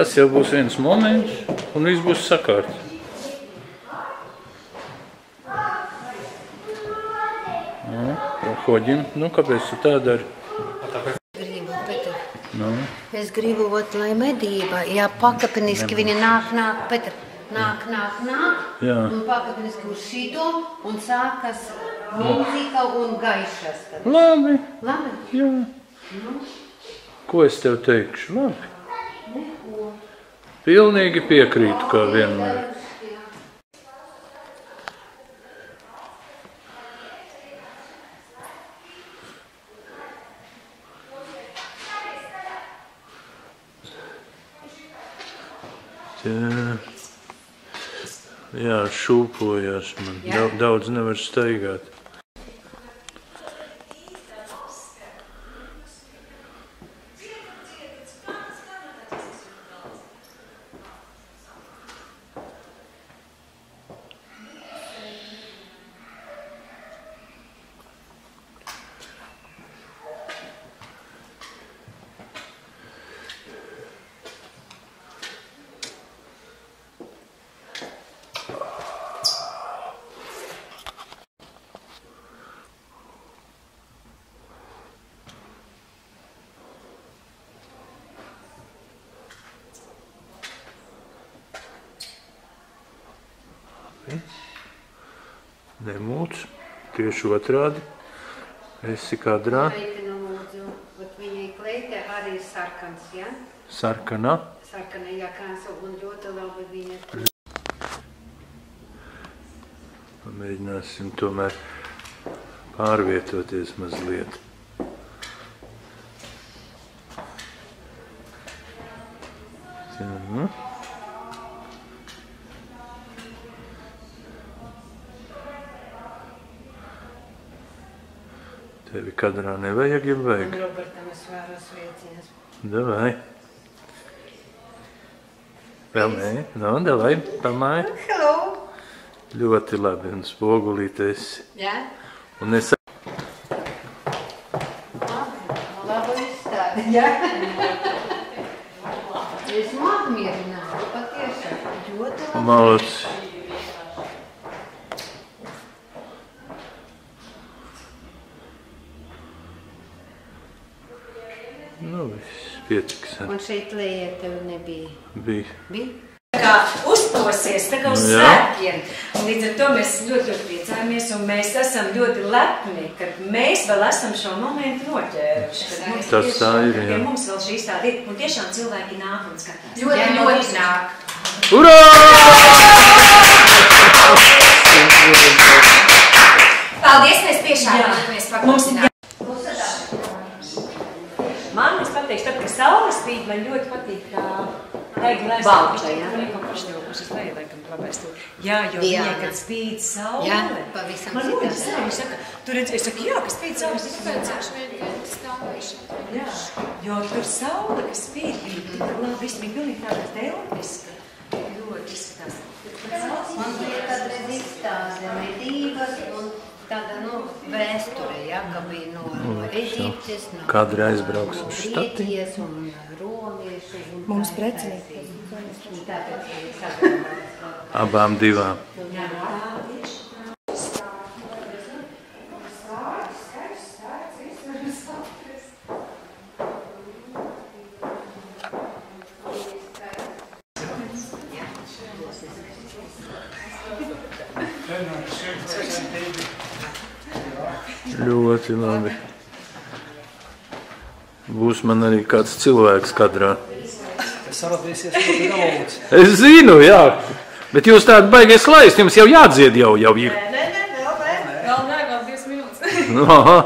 Tas jau būs viens moments, un viss būs sakārt. Hoģim, nu kāpēc tu tā dari? Gribu, Peter. Nu. Es gribu, lai medība, ja pakāpeniski viņi nāk, Peter, nāk, jā. Un pakāpeniski uz šito, un sākas mūzika un gaišas. Labi. Labi? Jā. Nu. Ko es tev teikšu? Labi. Neko. Pilnīgi piekrītu, kā vienmēr. Jā, šūpojās man. Daudz nevar staigāt. Nemūc, tieši otrādi. Esi kadrā. Meitene lūdzu, viņai kleite arī sarkans, ja? Sarkanā. Sarkana jākrāso un ļoti labi viņa. Pamēģināsim tomēr pārvietoties mazliet. Jā. Tevi kadrā nevajag, ja vajag? Un Robertam es vēros vieciņas. Davai. Vēl nē? No, davai, pamāj. Hello! Ļoti labi, un spogulīt esi. Jā? Un es... Labi izstādi, jā? Es māku mierināju, patiešām. Ļoti labi. Malac. Nu, viss pietiks. Un šeit lejā tev nebija? Bija. Bija? Tā kā uzposies, tā kā uz svētkiem. Un līdz ar to mēs ļoti priecājamies un mēs esam ļoti lepni, kad mēs vēl esam šo momentu noķēruši. Tas tā ir, jā. Pie mums vēl šī izstāde ir un tiešām cilvēki nāk un skatās. Ļoti nāk. Urā! Paldies, mēs piešāvamies paklausītājiem. Man, es pateikšu, tad, kad saule spīd, man ļoti patīk tā Balta, jā? Jā, jo viņai, kad spīd saule. Jā, pavisam man ļoti savu, viņš saka, tu redz, es saku, jā, ka spīd saule. Jā, jo tur saule, kas spīd, bija labi, viss bija pilnīgi tāda teoretiska. Ļoti izskatās. Man bija kādreiz izstāde medības un tāda, vēsture, ja, ka bija no Eģiptes, no Kādreiz brauks uz štati. Grieķijas un romieši. Mums precinieki. Abām divām. Ļoti labi. Būs man arī kāds cilvēks kadrā. Tas saradīsies ļoti daudz. Es zinu, jā. Bet jūs tādi baigies laist, jums jau jādzied jau ir. Nē, vēl 5 minūtes. Aha.